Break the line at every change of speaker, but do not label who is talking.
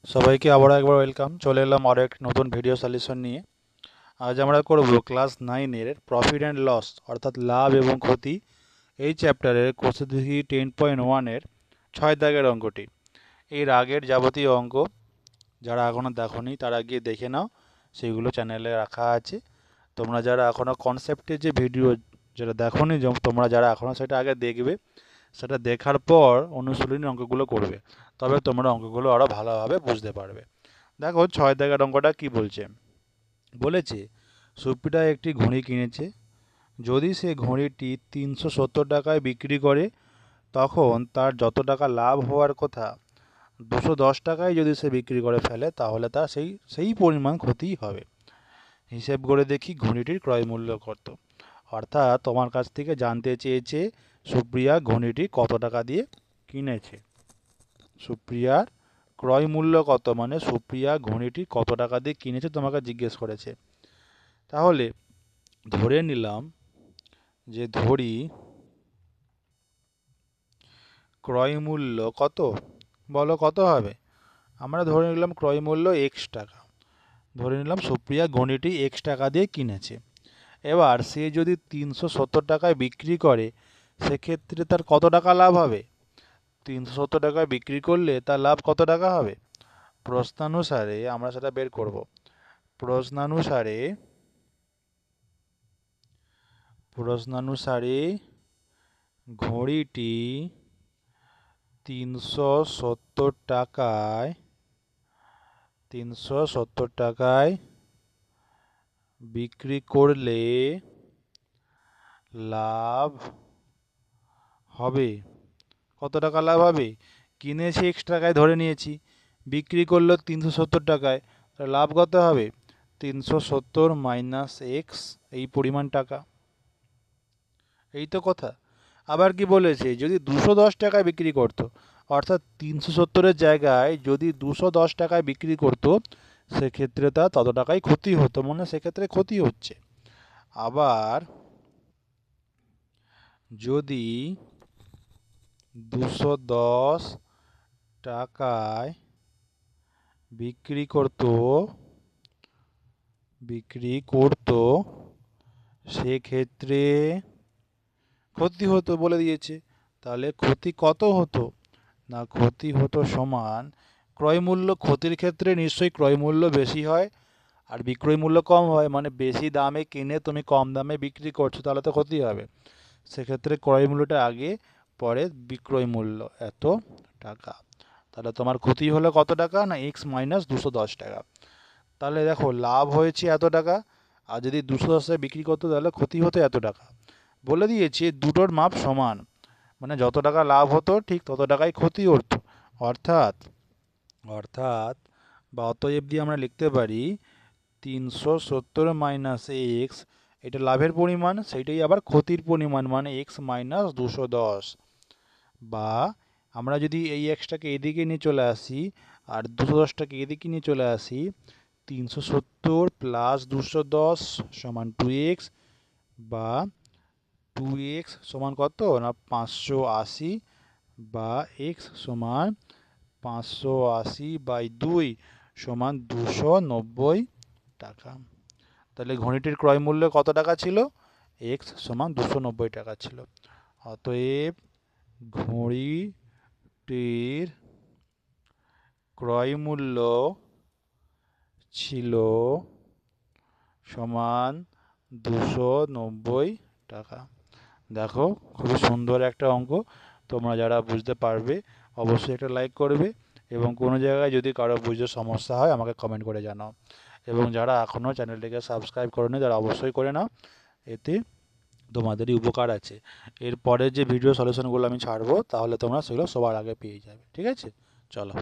সবাইকে আবারও একবার ওয়েলকাম। চলে এলাম আরও এক নতুন ভিডিও সলিউশন নিয়ে। আজ আমরা করব ক্লাস 9-এর প্রফিট অ্যান্ড লস অর্থাৎ লাভ এবং ক্ষতি এই চ্যাপ্টারের কোষাধ্যি 10.1-এর 6 দাগের অঙ্কটি। এর আগের যাবতীয় অঙ্ক যারা এখনও দেখোনি তারা গিয়ে দেখে নাও, সেগুলো চ্যানেলে রাখা আছে। তোমরা যারা এখনও কনসেপ্টের যে ভিডিও যেটা দেখোনি, তোমরা যারা এখনও সেটা আগে দেখবে, সেটা দেখার পর অনুশীলনী অঙ্কগুলো করবে, তবে তোমরা অঙ্কগুলো আরও ভালোভাবে বুঝতে পারবে। দেখো 6 দাগের অঙ্কটা কি বলছে। বলেছে সুপ্রিয়া একটি ঘড়ি কিনেছে। যদি সে ঘড়িটি 370 টাকায় বিক্রি করে, তখন তার যত টাকা লাভ হওয়ার কথা 210 টাকায় যদি সে বিক্রি করে ফেলে, তাহলে তার সেই পরিমাণ ক্ষতি হবে। হিসেব করে দেখি ঘড়িটির ক্রয় মূল্য কত। অর্থাৎ তোমার কাছ থেকে জানতে চেয়েছে সুপ্রিয়া ঘড়িটি কত টাকা দিয়ে কিনেছে। সুপ্রিয়ার ক্রয় মূল্য কত, মানে সুপ্রিয়া ঘড়িটি কত টাকা দিয়ে কিনেছে তোমাকে জিজ্ঞেস করেছে। তাহলে ধরে নিলাম যে ঘড়ি ক্রয় মূল্য কত, বলো কত হবে। আমরা ধরে নিলাম ক্রয় মূল্য এক্স টাকা। ধরে নিলাম সুপ্রিয়া ঘড়িটি এক্স টাকা দিয়ে কিনেছে। এবার সে যদি 370 টাকায় বিক্রি করে, সেক্ষেত্রে তার কত টাকা লাভ হবে। 370 টাকায় বিক্রি করলে তার লাভ কত টাকা হবে। প্রশ্নানুসারে আমরা সেটা বের করব। প্রশ্নানুসারে ঘড়িটি 370 টাকায় বিক্রি করলে লাভ হবে কত টাকা লাভ হবে। কিনেছি এক্স টাকায় ধরে নিয়েছি, বিক্রি করলো 370 টাকায়, লাভ কত হবে। 370 মাইনাস এক্স, এই পরিমাণ টাকা। এই তো কথা। আবার কি বলেছে, যদি 210 টাকায় বিক্রি করতো, অর্থাৎ 370-এর জায়গায় যদি 210 টাকায় বিক্রি করতো, সেক্ষেত্রে তার তত টাকাই ক্ষতি হতো, মানে সেক্ষেত্রে ক্ষতি হচ্ছে। আবার যদি 210 টাকায় বিক্রি করতো সেক্ষেত্রে ক্ষতি হতো বলে দিয়েছে। তাহলে ক্ষতি কত হতো না, ক্ষতি হতো সমান ক্রয় মূল্য। ক্ষতির ক্ষেত্রে নিশ্চয়ই ক্রয় মূল্য বেশি হয় আর বিক্রয় মূল্য কম হয়, মানে বেশি দামে কিনে তুমি কম দামে বিক্রি করছো, তাহলে তো ক্ষতি হবে। সেক্ষেত্রে ক্রয় মূল্যটা আগে, পরে বিক্রয় মূল্য এত টাকা। তাহলে তোমার ক্ষতি হলো কত টাকা না, এক্স মাইনাস 210 টাকা। তাহলে দেখো লাভ হয়েছে এত টাকা, আর যদি 210-এ বিক্রি করতো তাহলে ক্ষতি হতো এত টাকা। বলে দিয়েছে দুটোর মাপ সমান, মানে যত টাকা লাভ হতো ঠিক তত টাকাই ক্ষতি হতো। অর্থাৎ অর্থাৎ বা অতএব দিয়ে আমরা লিখতে পারি 370 মাইনাস এক্স, এটা লাভের পরিমাণ, সেইটাই আবার ক্ষতির পরিমাণ, মানে এক্স মাইনাস 210। বা আমরা যদি এই এক্সটাকে এদিকে নিয়ে চলে আসি আর 210টাকে এদিকে নিয়ে চলে আসি, 370 প্লাস 210 সমান 2x, বা 2x সমান কত না 580, বা x সমান 580/2 সমান 290 টাকা। তাহলে ঘড়িটির ক্রয় মূল্য কত টাকা ছিল, x সমান 290 টাকা ছিল। অতএব ঘড়িটির ক্রয় মূল্য ছিল সমান 290 টাকা। দেখো খুবই সুন্দর একটা অঙ্ক। তোমরা যারা বুঝতে পারবে অবশ্যই একটা লাইক করবে, এবং কোনো জায়গায় যদি কারো বুঝতে সমস্যা হয় আমাকে কমেন্ট করে জানাও। এবং যারা এখনও চ্যানেলটিকে সাবস্ক্রাইব করেনি তারা অবশ্যই করে নাও, এতে তোমাদেরই উপকার আছে। এরপরে যে ভিডিও সলিউশনগুলো আমি ছাড়বো, তাহলে তোমরা সেগুলো সবার আগে পেয়ে যাবে। ঠিক আছে, চলো।